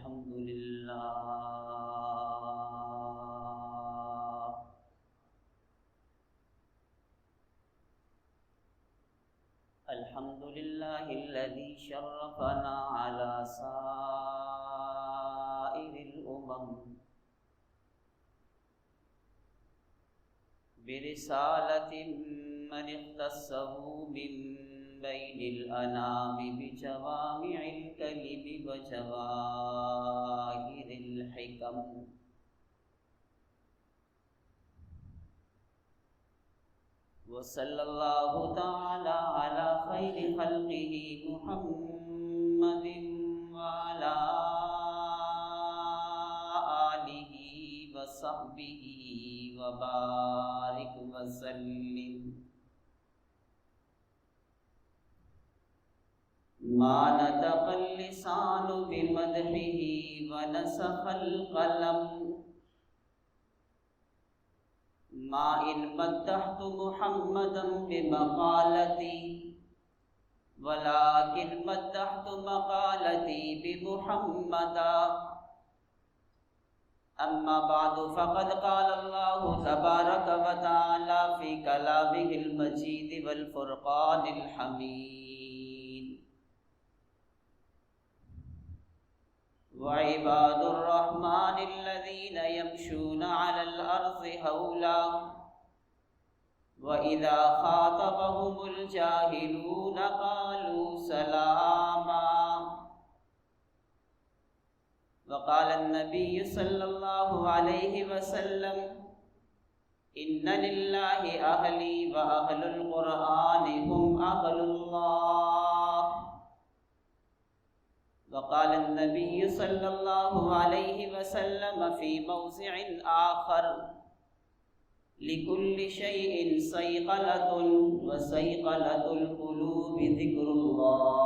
الحمد لله الحمد لله الذي شرفنا على سائر الأمم برسالة من اختصه من بين الأنام بجوامع الكلم وجواهر الحكم وصلى الله تعالى على خير خلقه محمد وعلى آله وصحبه وبارك وسلم ما نطق اللسان بمدحه ونسخ القلم ما إن مدحت محمدا بمقالتي ولكن مدحت مقالتي بمحمدا أما بعد فقد قال الله تبارك وتعالى في كلامه المجيد والفرقان الحميد وعباد الرحمن الذين يمشون على الأرض هولا وإذا خاطبهم الجاهلون قالوا سلاما وقال النبي صلى الله عليه وسلم إن لله أهلي وأهل القرآن هم أهل الله وقال النبي صلى الله عليه وسلم في موضع آخر لكل شيء صيقلة وصيقلة القلوب ذكر الله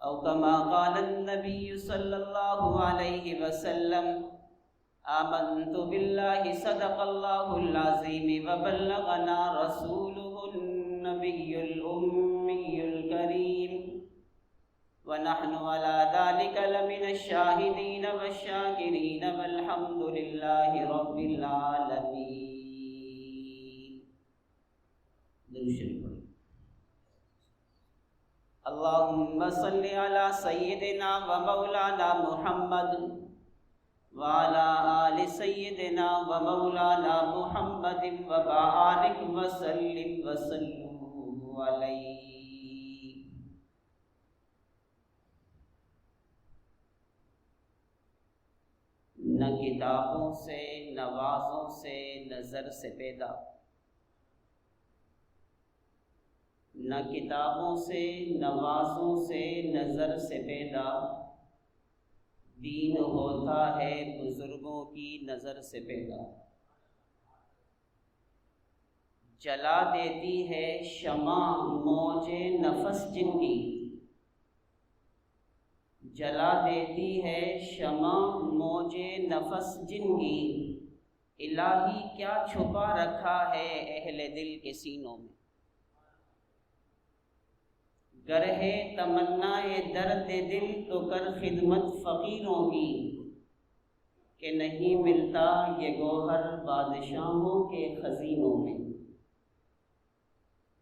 أو كما قال النبي صلى الله عليه وسلم آمنت بالله صدق الله العظيم وبلغنا رسوله النبي الأمي الكريم ونحن على ذلك لمن الشاهدين والشاكرين والحمد لله رب العالمين. اللهم صل على سيدنا ومولانا محمد وعلى آل سيدنا ومولانا محمد وبارك وسلم وسلموا عليه. نہ کتابوں سے نوازوں سے نظر سے پیدا، نہ کتابوں سے نوازوں سے نظر سے پیدا، دین ہوتا ہے بزرگوں کی نظر سے پیدا. جلا دیتی ہے شمع موج نفس جن کی، جلا دیتی ہے شمع موج نفس جن کی، الہی کیا چھپا رکھا ہے اہل دل کے سینوں میں. گر ہے تمنا درد دل تو کر خدمت فقیروں کی، کہ نہیں ملتا یہ گوہر بادشاہوں کے خزینوں میں.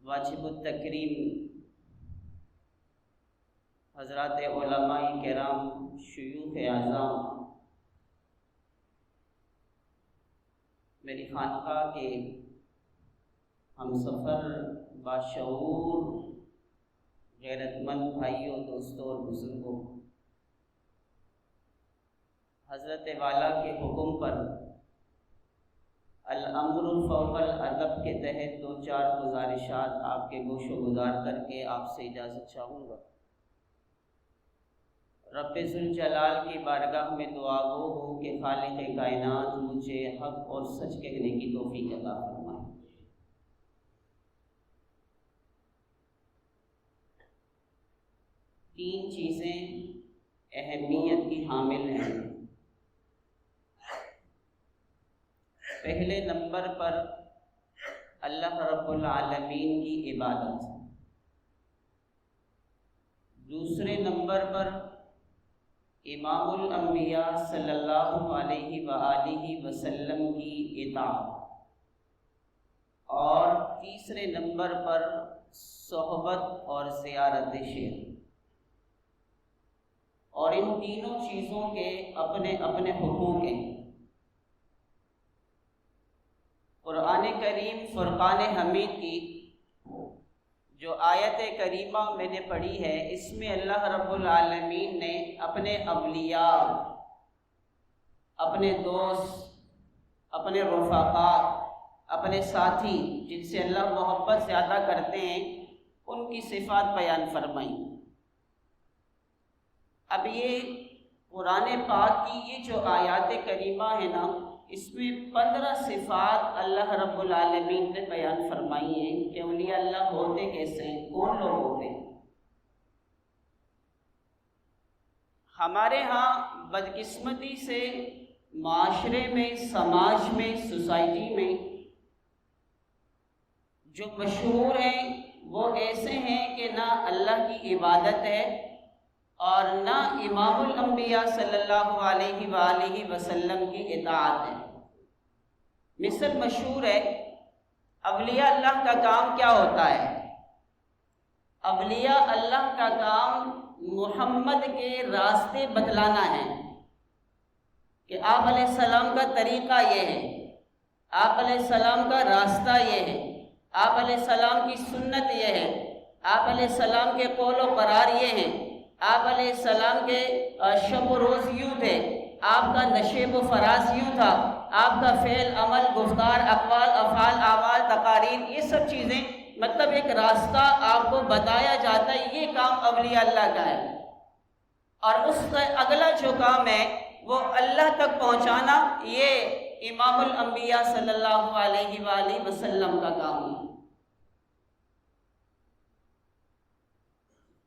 واجب التکریم حضرات علماء کرام، شیوخ اعظام، میری خانقاہ کے ہم سفر باشعور غیرت مند بھائیوں، دوستوں اور بزرگوں، حضرت والا کے حکم پر الامر فوق الادب کے تحت دو چار گزارشات آپ کے گوش و گزار کر کے آپ سے اجازت چاہوں گا. رب ذوالجلال کی بارگاہ میں دعا گو ہوں کہ خالق کائنات مجھے حق اور سچ کہنے کی توفیق عطا فرمائے. تین چیزیں اہمیت کی حامل ہیں. پہلے نمبر پر اللہ رب العالمین کی عبادت، دوسرے نمبر پر امام الانبیاء صلی اللہ علیہ وآلہ وسلم کی اطاعت، اور تیسرے نمبر پر صحبت اور زیارت شیخ۔ اور ان تینوں چیزوں کے اپنے اپنے حقوق ہیں۔ قرآن کریم فرقان حمید کی جو آیت کریمہ میں نے پڑھی ہے، اس میں اللہ رب العالمین نے اپنے اولیاء، اپنے دوست، اپنے رفقاء، اپنے ساتھی جن سے اللہ محبت زیادہ کرتے ہیں، ان کی صفات بیان فرمائیں۔ اب یہ قرآن پاک کی یہ جو آیات کریمہ ہے نا، اس میں 15 صفات اللہ رب العالمین نے بیان فرمائی ہیں کہ اولیاء اللہ ہوتے کیسے ہیں، کون لوگ ہوتے ہیں۔ ہمارے ہاں بدقسمتی سے معاشرے میں، سماج میں، سوسائٹی میں جو مشہور ہیں وہ ایسے ہیں کہ نہ اللہ کی عبادت ہے اور نہ امام الانبیاء صلی اللہ علیہ وآلہ وسلم کی اطاعت ہے۔ مثل مشہور ہے، اولیاء اللہ کا کام کیا ہوتا ہے؟ اولیاء اللہ کا کام محمد کے راستے بتلانا ہے کہ آپ علیہ السلام کا طریقہ یہ ہے، آپ علیہ السلام کا راستہ یہ ہے، آپ علیہ السلام کی سنت یہ ہے، آپ علیہ السلام کے قول و قرار یہ ہیں، آپ علیہ السلام کے شب و روز یوں تھے، آپ کا نشیب و فراز یوں تھا، آپ کا فعل، عمل، گفتار، اقوال، افعال، اعمال، تقاریر، یہ سب چیزیں، مطلب ایک راستہ آپ کو بتایا جاتا ہے۔ یہ کام اولیاء اللہ کا ہے۔ اور اس کا اگلا جو کام ہے وہ اللہ تک پہنچانا، یہ امام الانبیاء صلی اللہ علیہ وآلہ وسلم کا کام ہے۔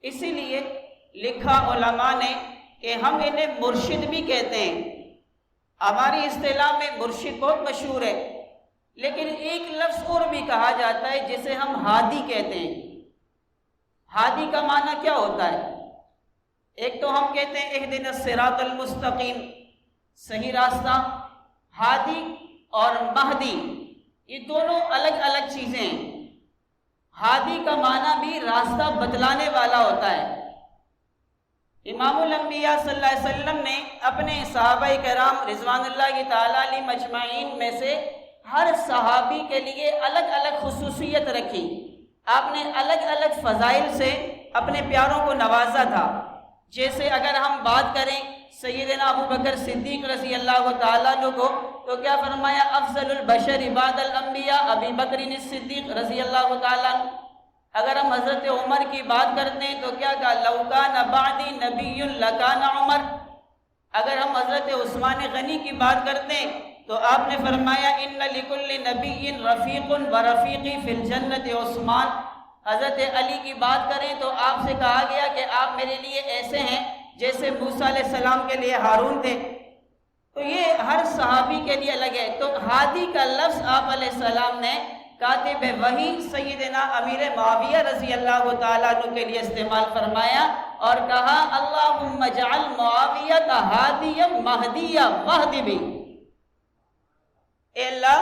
اسی لیے لکھا علماء نے کہ ہم انہیں مرشد بھی کہتے ہیں۔ ہماری اصطلاح میں مرشد بہت مشہور ہے، لیکن ایک لفظ اور بھی کہا جاتا ہے جسے ہم ہادی کہتے ہیں۔ ہادی کا معنی کیا ہوتا ہے؟ ایک تو ہم کہتے ہیں اہدنا الصراط المستقیم، صحیح راستہ۔ ہادی اور مہدی یہ دونوں الگ الگ چیزیں ہیں۔ ہادی کا معنی بھی راستہ بتلانے والا ہوتا ہے۔ امام الانبیاء صلی اللہ علیہ وسلم نے اپنے صحابہ کرام رضوان اللہ تعالیٰ علیہ مجمعین میں سے ہر صحابی کے لیے الگ الگ خصوصیت رکھی۔ آپ نے الگ الگ فضائل سے اپنے پیاروں کو نوازا تھا۔ جیسے اگر ہم بات کریں سیدنا ابو بکر صدیق رضی اللہ تعالیٰ عنہ کو، تو کیا فرمایا؟ افضل البشر بعد الانبیاء ابی بکر صدیق رضی اللہ تعالیٰ عنہ۔ اگر ہم حضرت عمر کی بات کرتے ہیں تو کیا کہا؟ لو کان بعدی نبی لکان عمر۔ اگر ہم حضرت عثمان غنی کی بات کرتے ہیں تو آپ نے فرمایا ان لکل نبی رفیق ورفیقی فی الجنت عثمان۔ حضرت علی کی بات کریں تو آپ سے کہا گیا کہ آپ میرے لیے ایسے ہیں جیسے موسیٰ علیہ السلام کے لیے ہارون تھے۔ تو یہ ہر صحابی کے لیے الگ ہے۔ تو ہادی کا لفظ آپ علیہ السلام نے کاتب وحی سیدنا امیر معاویہ رضی اللہ تعالیٰ عنہ کے لیے استعمال فرمایا اور کہا اللہم اجعل معاویہ ہادیا مہدیا مہدی بھی۔ اے اللہ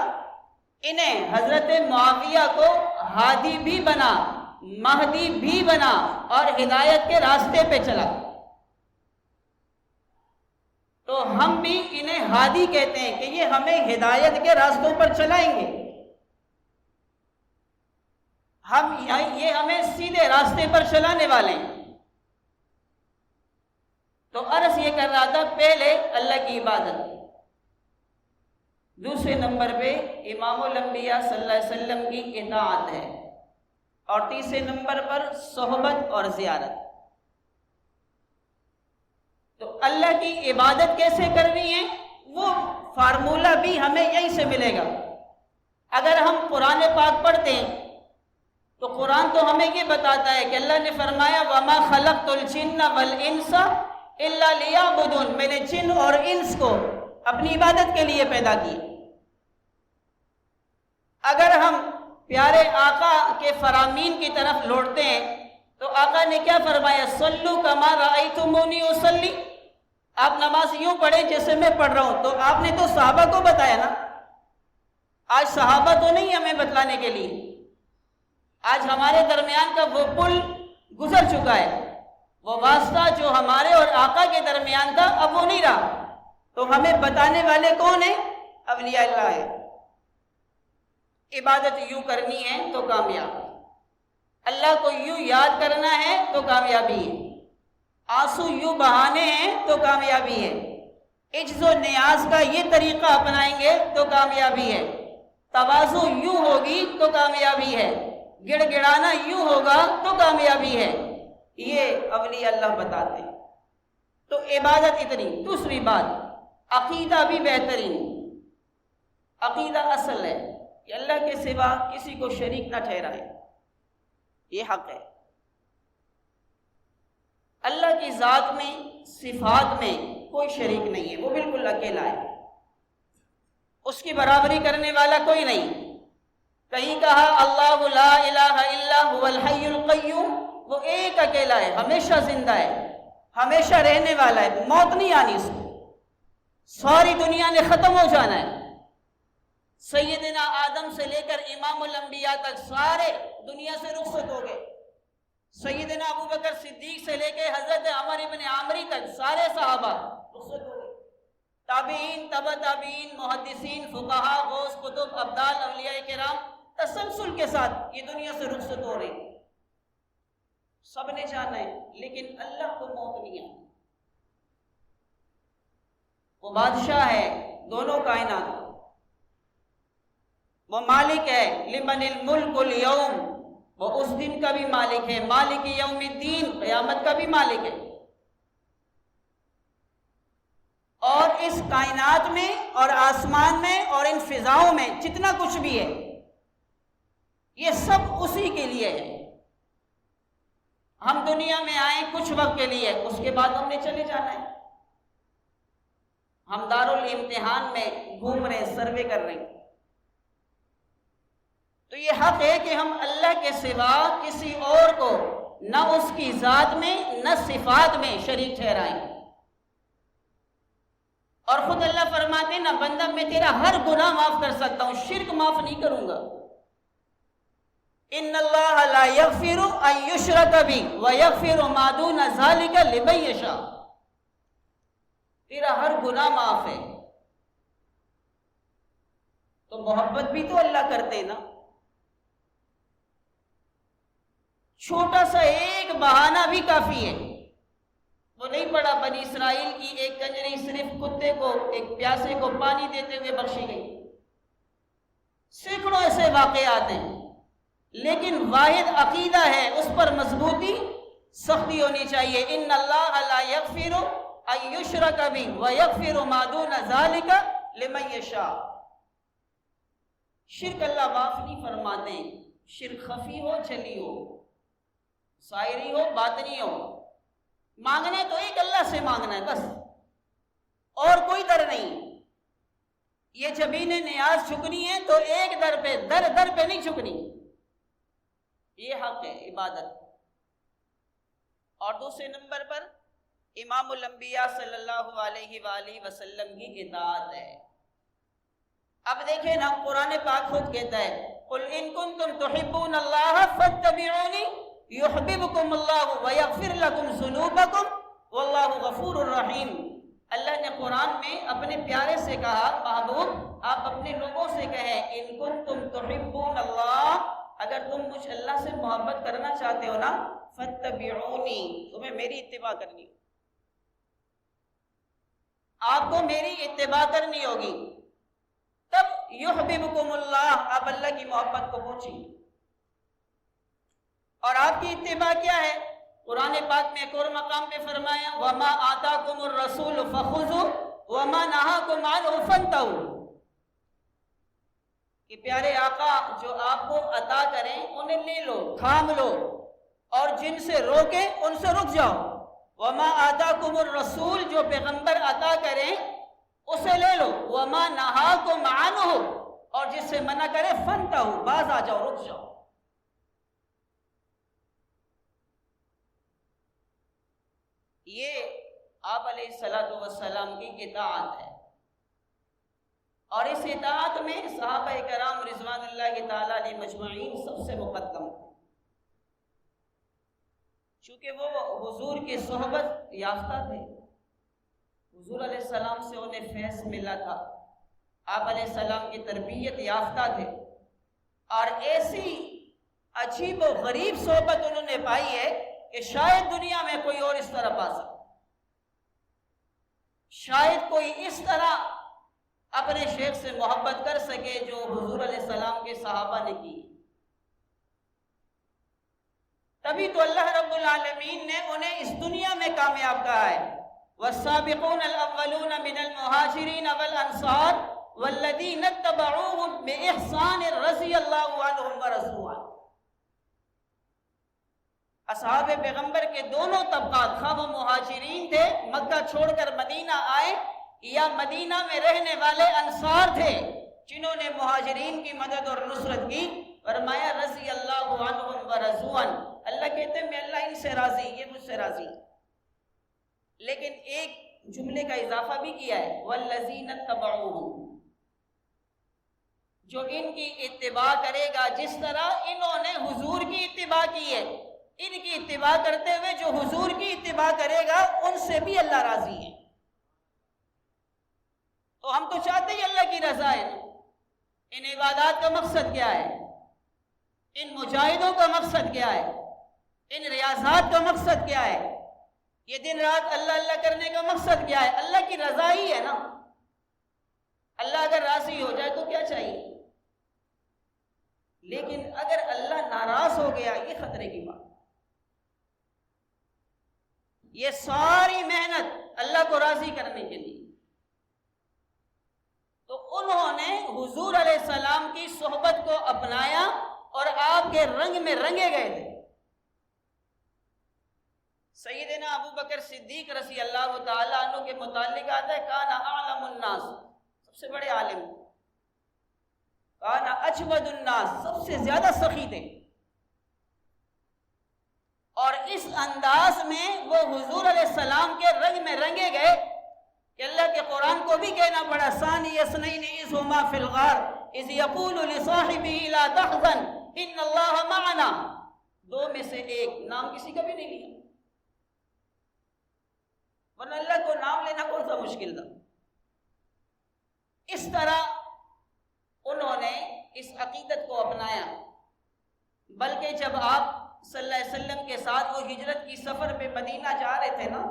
انہیں حضرت معاویہ کو ہادی بھی بنا، مہدی بھی بنا اور ہدایت کے راستے پہ چلا۔ تو ہم بھی انہیں ہادی کہتے ہیں کہ یہ ہمیں ہدایت کے راستوں پر چلائیں گے، یہ ہمیں سیدھے راستے پر چلانے والے ہیں۔ تو عرض یہ کر رہا تھا، پہلے اللہ کی عبادت، دوسرے نمبر پہ امام الانبیاء صلی اللہ علیہ وسلم کی اطاعت ہے، اور تیسرے نمبر پر صحبت اور زیارت۔ تو اللہ کی عبادت کیسے کرنی ہے وہ فارمولہ بھی ہمیں یہیں سے ملے گا۔ اگر ہم قرآن پاک پڑھتے ہیں تو قرآن تو ہمیں یہ بتاتا ہے کہ اللہ نے فرمایا وَمَا خَلَقْتُ الْجِنَّ وَالْإِنسَ إِلَّا لِيَعْبُدُونَ، میں نے جن اور انس کو اپنی عبادت کے لیے پیدا کی۔ اگر ہم پیارے آقا کے فرامین کی طرف لوٹتے ہیں تو آقا نے کیا فرمایا؟ صلو کما رأیتمونی اصلی، آپ نماز یوں پڑھیں جیسے میں پڑھ رہا ہوں۔ تو آپ نے تو صحابہ کو بتایا نا، آج صحابہ تو نہیں ہمیں بتلانے کے لیے، آج ہمارے درمیان کا وہ پل گزر چکا ہے، وہ واسطہ جو ہمارے اور آقا کے درمیان تھا اب وہ نہیں رہا، تو ہمیں بتانے والے کون ہیں؟ اولیاء اللہ ہے۔ عبادت یوں کرنی ہے تو کامیاب، اللہ کو یوں یاد کرنا ہے تو کامیابی ہے، آنسو یوں بہانے ہیں تو کامیابی ہے، عجز و نیاز کا یہ طریقہ اپنائیں گے تو کامیابی ہے، تواضع یوں ہوگی تو کامیابی ہے، گڑ گڑانا یوں ہوگا تو کامیابی ہے، یہ اولیاء اللہ بتاتے ہیں۔ تو عبادت اتنی۔ دوسری بات، عقیدہ بھی بہترین، عقیدہ اصل ہے کہ اللہ کے سوا کسی کو شریک نہ ٹھہرائے، یہ حق ہے۔ اللہ کی ذات میں، صفات میں کوئی شریک نہیں ہے، وہ بالکل اکیلا ہے، اس کی برابری کرنے والا کوئی نہیں۔ کہیں کہا اللہ لا الہ الا هو الحی القیوم، وہ ایک اکیلا ہے، ہمیشہ زندہ ہے، ہمیشہ رہنے والا ہے، موت نہیں آنی اس کو، ساری دنیا نے ختم ہو جانا ہے، سیدنا آدم سے لے کر امام الانبیاء تک سارے دنیا سے رخصت ہو گئے، سیدنا ابوبکر صدیق سے لے کے حضرت عمر ابن عامری تک سارے صحابہ رخصت ہو گئے، تابعین، تبع تابعین، محدثین، فقہا، غوث، قطب، ابدال، اولیاء کرام تسلسل کے ساتھ یہ دنیا سے رخصت ہو رہی، سب نے جانا ہے، لیکن اللہ کو موت نہیں آتی، وہ بادشاہ ہے دونوں کائنات، وہ مالک ہے، لمن الملک اليوم، وہ اس دن کا بھی مالک ہے، مالک یوم الدین، قیامت کا بھی مالک ہے۔ اور اس کائنات میں اور آسمان میں اور ان فضاؤں میں جتنا کچھ بھی ہے یہ سب اسی کے لیے ہے۔ ہم دنیا میں آئے کچھ وقت کے لیے، اس کے بعد ہم نے چلے جانا ہے، ہم دارالامتحان میں گھوم رہے ہیں، سروے کر رہے ہیں، تو یہ حق ہے کہ ہم اللہ کے سوا کسی اور کو نہ اس کی ذات میں نہ صفات میں شریک ٹھہرائیں۔ اور خود اللہ فرماتے ہیں نا، بندہ میں تیرا ہر گناہ معاف کر سکتا ہوں، شرک معاف نہیں کروں گا۔ ان اللہ لا یغفر ان یشرک بہ ویغفر ما دون ذلک لمن یشاء، تیرا ہر گناہ معاف ہے۔ تو محبت بھی تو اللہ کرتے ہیں نا، چھوٹا سا ایک بہانہ بھی کافی ہے۔ وہ نہیں پڑا بنی اسرائیل کی ایک کنجری صرف کتے کو، ایک پیاسے کو پانی دیتے ہوئے بخشی گئی، سینکڑوں ایسے واقعات ہیں، لیکن واحد عقیدہ ہے، اس پر مضبوطی، سختی ہونی چاہیے۔ ان اللہ لا یغفر ان یشرک بہ ویغفر ما دون ذلک لمن یشاء، شرک اللہ معاف نہیں فرماتے، شرک خفی ہو جلی ہو، ظاہری ہو باطنی ہو، مانگنا تو ایک اللہ سے مانگنا ہے بس، اور کوئی در نہیں۔ یہ جبین نیاز جھکنی ہے تو ایک در پہ، در در پہ نہیں جھکنی، یہ حق ہے عبادت۔ اور دوسرے نمبر پر امام الانبیاء صلی اللہ علیہ وآلہ وسلم کی اطاعت ہے۔ اب دیکھیں نا، قرآن پاک خود کہتا ہے قل ان کنتم تحبون اللہ فاتبعونی یحببکم اللہ ویغفر لکم ذنوبکم واللہ غفور الرحیم۔ اللہ نے قرآن میں اپنے پیارے سے کہا، محبوب آپ اپنے لوگوں سے کہیں ان کنتم تحبون اللہ، اگر تم مجھ اللہ سے محبت کرنا چاہتے ہو نا، فاتبعونی، تمہیں میری اتباع کرنی، آپ کو میری اتباع کرنی ہوگی، تب یحببکم اللہ، آپ اللہ کی محبت کو پہنچیں گے۔ اور آپ کی اتباع کیا ہے؟ قرآن پاک میں ایک اور مقام پہ فرمایا وَمَا آتَاكُمُ الرَّسُولُ فَخُذُوهُ وَمَا نَهَاكُمْ عَنْهُ فَانْتَهُوا، کہ پیارے آقا جو آپ کو عطا کریں انہیں لے لو، تھام لو، اور جن سے روکیں ان سے رک جاؤ۔ وَمَا آتَاكُمُ الرَّسُولُ، جو پیغمبر عطا کریں اسے لے لو، وَمَا نَهَاكُمْ عَنْهُ، اور جس سے منع کرے فَانْتَهُوا، باز آ جاؤ، رک جاؤ۔ یہ آپ علیہ الصلوۃ والسلام کی اطاعت ہے، اور اس اطاعت میں صحابہ کرام رضوان اللہ تعالیٰ علیہ مجمعین سب سے مقدم تھے، چونکہ وہ حضور کی صحبت یافتہ تھے، حضور علیہ السلام سے انہیں فیض ملا تھا، آپ علیہ السلام کی تربیت یافتہ تھے، اور ایسی عجیب و غریب صحبت انہوں نے پائی ہے کہ شاید دنیا میں کوئی اور اس طرح پا سکتا، شاید کوئی اس طرح اپنے شیخ سے محبت کر سکے جو حضور علیہ السلام کے صحابہ نے کی۔ تبھی تو اللہ رب العالمین نے انہیں اس دنیا میں کامیاب کہا ہے، والسابقون الاولون من المہاجرین والانصار والذین اتبعوهم بإحسان رضی اللہ عنہم ورضوا عنہ۔ اصحاب پیغمبر کے دونوں طبقات، خواہ وہ مہاجرین تھے مکہ چھوڑ کر مدینہ آئے، یا مدینہ میں رہنے والے انصار تھے جنہوں نے مہاجرین کی مدد اور نصرت کی، فرمایا رضی اللہ عنہم ورضوا عنہ، اللہ کہتے ہیں میں اللہ ان سے راضی، یہ مجھ سے راضی۔ لیکن ایک جملے کا اضافہ بھی کیا ہے، والذین اتبعوہم، جو ان کی اتباع کرے گا جس طرح انہوں نے حضور کی اتباع کی ہے، ان کی اتباع کرتے ہوئے جو حضور کی اتباع کرے گا ان سے بھی اللہ راضی ہے۔ تو ہم تو چاہتے ہیں اللہ کی رضا ہے۔ ان عبادات کا مقصد کیا ہے؟ ان مجاہدوں کا مقصد کیا ہے؟ ان ریاضات کا مقصد کیا ہے؟ یہ دن رات اللہ اللہ کرنے کا مقصد کیا ہے؟ اللہ کی رضا ہی ہے نا۔ اللہ اگر راضی ہو جائے تو کیا چاہیے؟ لیکن اگر اللہ ناراض ہو گیا، یہ خطرے کی بات۔ یہ ساری محنت اللہ کو راضی کرنے کے لیے، تو انہوں نے حضور علیہ السلام کی صحبت کو اپنایا اور آپ کے رنگ میں رنگے گئے تھے۔ سیدنا ابو بکر صدیق رضی اللہ تعالیٰ عنہ کے متعلق آتا ہے، کانا اعلم الناس، سب سے بڑے عالم، کانا اجود الناس، سب سے زیادہ سخی تھے، اور اس انداز میں وہ حضور علیہ السلام کے رنگ میں رنگے گئے کہ اللہ کے قرآن کو بھی کہنا پڑا، ثانی اثنین اذ ہما فی الغار اذ یقول لصاحبہ لا تحزن ان اللہ معنا، دو میں سے ایک، نام کسی کا بھی نہیں لیا، ورنہ اللہ کو نام لینا کون سا مشکل تھا۔ اس طرح انہوں نے اس عقیدت کو اپنایا، بلکہ جب آپ صلی اللہ علیہ وسلم کے ساتھ وہ ہجرت کی سفر پہ مدینہ جا رہے تھے نا،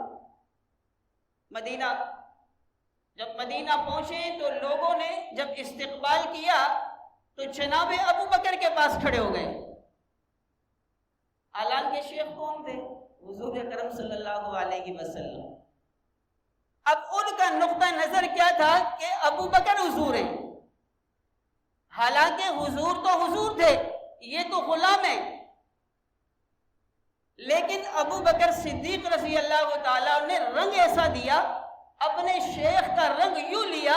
جب مدینہ پہنچے تو لوگوں نے جب استقبال کیا تو جناب ابو بکر کے پاس کھڑے ہو گئے۔ اعلان کے شیخ کون تھے؟ حضور اکرم صلی اللہ علیہ وسلم۔ اب ان کا نقطہ نظر کیا تھا کہ ابو بکر حضور ہیں، حالانکہ حضور تو حضور تھے، یہ تو غلام ہیں، لیکن ابو بکر صدیق رضی اللہ تعالیٰ نے رنگ ایسا دیا، اپنے شیخ کا رنگ یوں لیا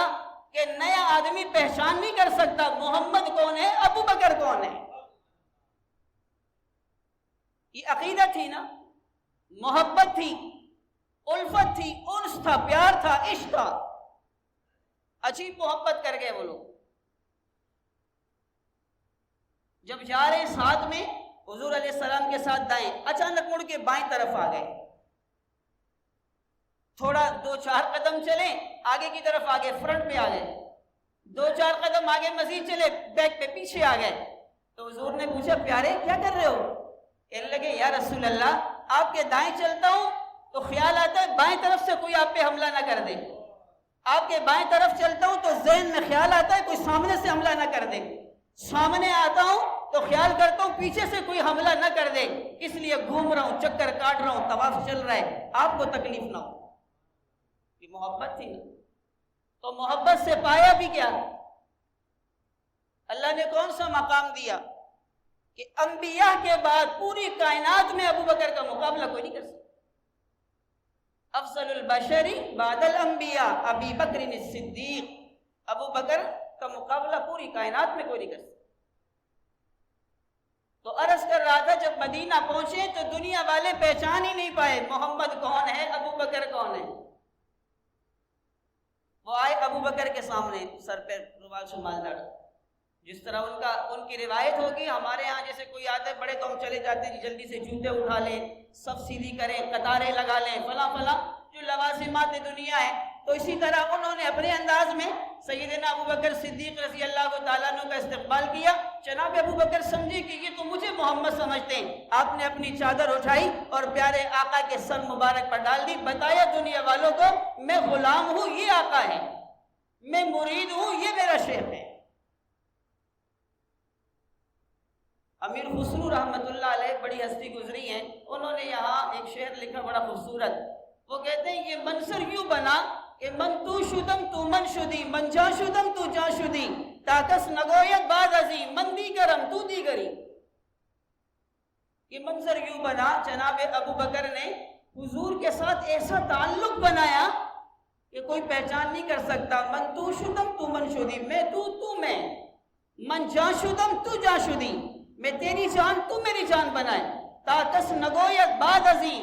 کہ نیا آدمی پہچان نہیں کر سکتا محمد کون ہے، ابو بکر کون ہے۔ یہ عقیدہ تھی نا، محبت تھی، الفت تھی، انس تھا، پیار تھا، عشق تھا، عجیب محبت کر گئے وہ لوگ۔ جب جا رہے ساتھ میں حضور علیہ السلام کے ساتھ دائیں، اچانک مڑ کے بائیں طرف آ گئے، تھوڑا 2-4 قدم چلے آگے کی طرف آگے، فرنٹ پہ آ گئے، 2-4 قدم آگے مزید چلے، بیک پہ پیچھے آ گئے۔ تو حضور نے پوچھا پیارے کیا کر رہے ہو؟ کہنے لگے یا رسول اللہ آپ کے دائیں چلتا ہوں تو خیال آتا ہے بائیں طرف سے کوئی آپ پہ حملہ نہ کر دے، آپ کے بائیں طرف چلتا ہوں تو ذہن میں خیال آتا ہے کوئی سامنے سے حملہ نہ کر دے، سامنے آتا ہوں تو خیال کرتا ہوں پیچھے سے کوئی حملہ نہ کر دے، اس لیے گھوم رہا ہوں، چکر کاٹ رہا ہوں، طواف چل رہا ہے، آپ کو تکلیف نہ ہو۔ یہ محبت تھی نا، تو محبت سے پایا بھی کیا؟ اللہ نے کون سا مقام دیا کہ انبیاء کے بعد پوری کائنات میں ابو بکر کا مقابلہ کوئی نہیں کر سکتا۔ افضل البشر بعد الانبیاء ابی بکر الصدیق، ابو بکر کا مقابلہ پوری کائنات میں کوئی نہیں کر سکتا۔ تو عرض کر رہا تھا جب مدینہ پہنچے تو دنیا والے پہچان ہی نہیں پائے محمد کون ہے، ابو بکر کون ہے۔ وہ آئے ابو بکر کے سامنے، سر پہ رومال شمال ڈالا، جس طرح ان کی روایت ہوگی۔ ہمارے ہاں جیسے کوئی آتا ہے بڑے تو ہم چلے جاتے ہیں جلدی سے جوتے اٹھا لیں، صف سیدھی کریں، قطاریں لگا لیں، فلاں فلاں جو لوازمات دنیا ہے، تو اسی طرح انہوں نے اپنے انداز میں سیدنا ابو بکر صدیق رضی اللہ تعالیٰ عنہ کا استقبال کیا۔ جناب ابو بکر سمجھے کہ یہ تو مجھے محمد سمجھتے ہیں، آپ نے اپنی چادر اٹھائی اور پیارے آقا کے سر مبارک پر ڈال دی، بتایا دنیا والوں کو میں غلام ہوں، یہ آقا ہے، میں مرید ہوں، یہ میرا شیخ ہے۔ امیر خسرو رحمۃ اللہ علیہ بڑی ہستی گزری ہیں، انہوں نے یہاں ایک شعر لکھا بڑا خوبصورت، وہ کہتے ہیں یہ منصر یوں بنا کہ من تو شدم تو من شدی، من جا شدم تو جا شدی، تاکس نگویت بعد ازی، من دی گرم تو دی گری۔ یہ منظر یوں بنا، جناب ابو بکر نے حضور کے ساتھ ایسا تعلق بنایا کہ کوئی پہچان نہیں کر سکتا۔ من تو شدم تو من شدی، میں تو میں، من جا شدم تو جا شدی، میں تیری جان تو میری جان بنائے، تاکس نگویت بعد ازی،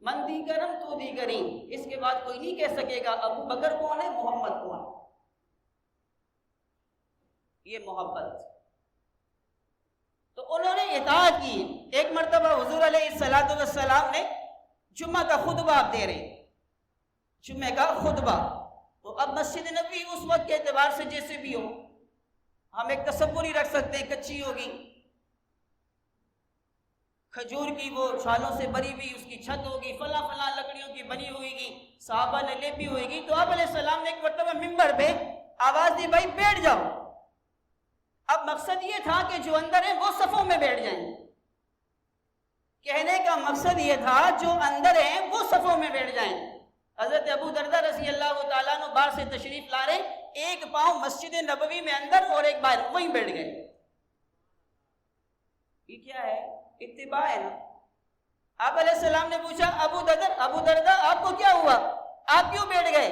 من دی گرم تو دی گری۔ اس کے بعد کوئی نہیں کہہ سکے گا ابو بکر کون ہے، محمد کون ہے۔ یہ محبت، تو انہوں نے اطاعت کی۔ ایک مرتبہ حضور علیہ السلام نے جمعہ کا خطبہ آپ دے رہے، جمعہ کا خطبہ، تو اب مسجد نبوی اس وقت کے اعتبار سے جیسے بھی ہو، ہم ایک تصور ہی رکھ سکتے ہیں، کچی ہوگی، کھجور کی وہ چھالوں سے بری ہوئی اس کی چھت ہوگی، فلاں فلاں لکڑیوں کی بنی ہوئے گی، صحابہ نے لیپی ہوئے گی۔ تو آپ علیہ السلام نے ایک مرتبہ ممبر پہ آواز دی بھائی بیٹھ جاؤ۔ اب مقصد یہ تھا کہ جو اندر ہیں وہ صفوں میں بیٹھ جائیں، کہنے کا مقصد یہ تھا جو اندر ہیں وہ صفوں میں بیٹھ جائیں۔ حضرت ابو دردہ رضی اللہ تعالیٰ عنہ باہر سے تشریف لا رہے، ایک پاؤں مسجد نبوی میں اندر اور ایک باہر، وہیں بیٹھ گئے۔ یہ کیا ہے؟ اتباع ہے نا۔ آپ علیہ السلام نے پوچھا ابو دردہ آپ کو کیا ہوا، آپ کیوں بیٹھ گئے؟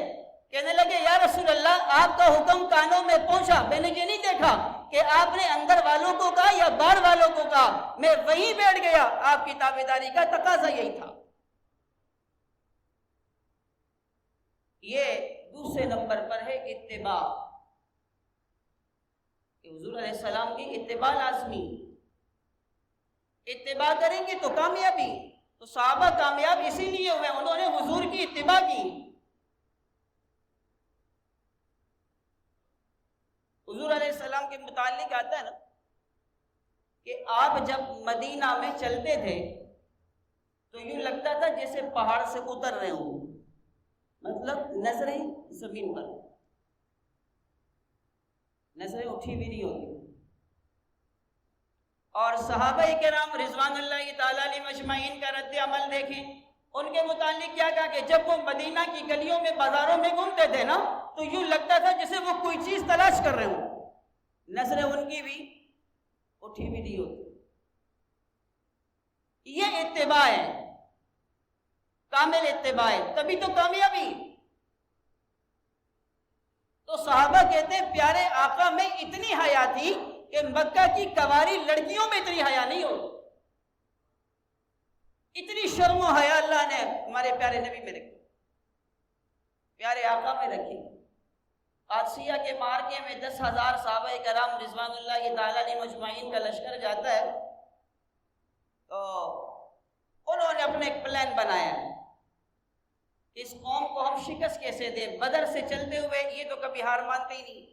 کہنے لگے یا رسول اللہ آپ کا حکم کانوں میں پہنچا، میں نے یہ نہیں دیکھا کہ آپ نے اندر والوں کو کہا یا باہر والوں کو کہا، میں وہیں بیٹھ گیا، آپ کی تابعداری کا تقاضا یہی تھا۔ یہ دوسرے نمبر پر ہے اتباع، کہ حضور علیہ السلام کی اتباع لازمی، اتباع کریں گے تو کامیابی۔ تو صحابہ کامیاب اسی لیے ہوئے، انہوں نے حضور کی اتباع کی۔ حضور علیہ السلام کے متعلق آتا ہے نا کہ آپ جب مدینہ میں چلتے تھے تو یوں لگتا تھا جیسے پہاڑ سے اتر رہے ہوں، مطلب نظریں زمین پر، نظریں اٹھی بھی نہیں ہوتی۔ اور صحابہ کرام رضوان اللہ تعالیٰ علیہ مجمعین کا رد عمل دیکھیں، ان کے متعلق کیا کہا کہ جب وہ مدینہ کی گلیوں میں بازاروں میں گھومتے تھے نا تو یوں لگتا تھا جیسے وہ کوئی چیز تلاش کر رہے ہوں، نظریں ان کی بھی اٹھی بھی نہیں ہوتی۔ یہ اتباع ہے، کامل اتباع ہے، تبھی تو کامیابی۔ تو صحابہ کہتے ہیں پیارے آقا میں اتنی حیا تھی کہ مکہ کی کواری لڑکیوں میں اتنی حیا نہیں ہوتی، اتنی شرم و حیا اللہ نے ہمارے پیارے نبی میں رکھی، پیارے آقا میں رکھی۔ قادسیہ کے معرکے میں 10,000 صحابہ کرام رضوان اللہ تعالیٰ علیہ مجمعین کا لشکر جاتا ہے، تو انہوں نے اپنے ایک پلان بنایا ہے، اس قوم کو ہم شکست کیسے دیں۔ بدر سے چلتے ہوئے یہ تو کبھی ہار مانتے ہی نہیں،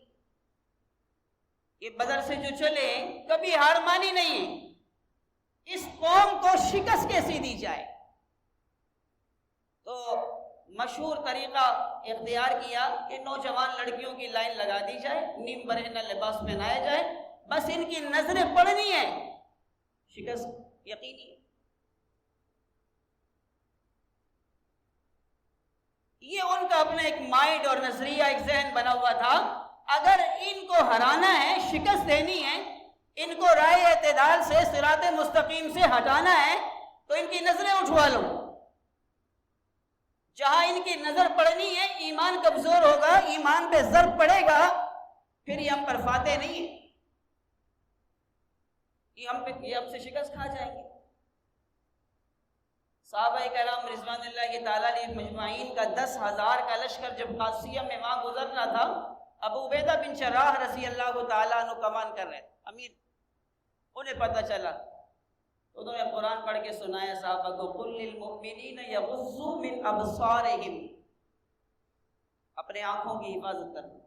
یہ بدر سے جو چلے کبھی ہار مانی نہیں، اس قوم کو شکست کیسی دی جائے۔ تو مشہور طریقہ اختیار کیا کہ نوجوان لڑکیوں کی لائن لگا دی جائے، نیم برہنہ لباس پہنایا جائے، بس ان کی نظریں پڑنی ہے، شکست یقینی ہے۔ یہ ان کا اپنا ایک مائنڈ اور نظریہ، ایک ذہن بنا ہوا تھا، اگر ان کو ہرانا ہے، شکست دینی ہے، ان کو راہ اعتدال سے، صراط مستقیم سے ہٹانا ہے، تو ان کی نظریں اٹھوا لو۔ جہاں ان کی نظر پڑنی ہے ایمان کمزور ہوگا، ایمان پہ ضرب پڑے گا، پھر یہ ہم پر فاتح نہیں ہے۔ یہ ہم سے شکست کھا جائیں گے۔ صحابہ کرام رضوان اللہ تعالیٰ علیہ مجمعین کا 10,000 کا لشکر جب قادسیہ میں وہاں گزر رہا تھا، ابو عبیدہ بن جراح رضی اللہ تعالیٰ عنہ کمان کر رہے تھے، امیر، انہیں پتہ چلا، انہوں نے قرآن پڑھ کے سنایا صحابہ کو، قُلْ لِلْمُؤْمِنِينَ يَغُضُّوا مِنْ أَبْصَارِهِمْ، اپنے آنکھوں کی حفاظت کرنا۔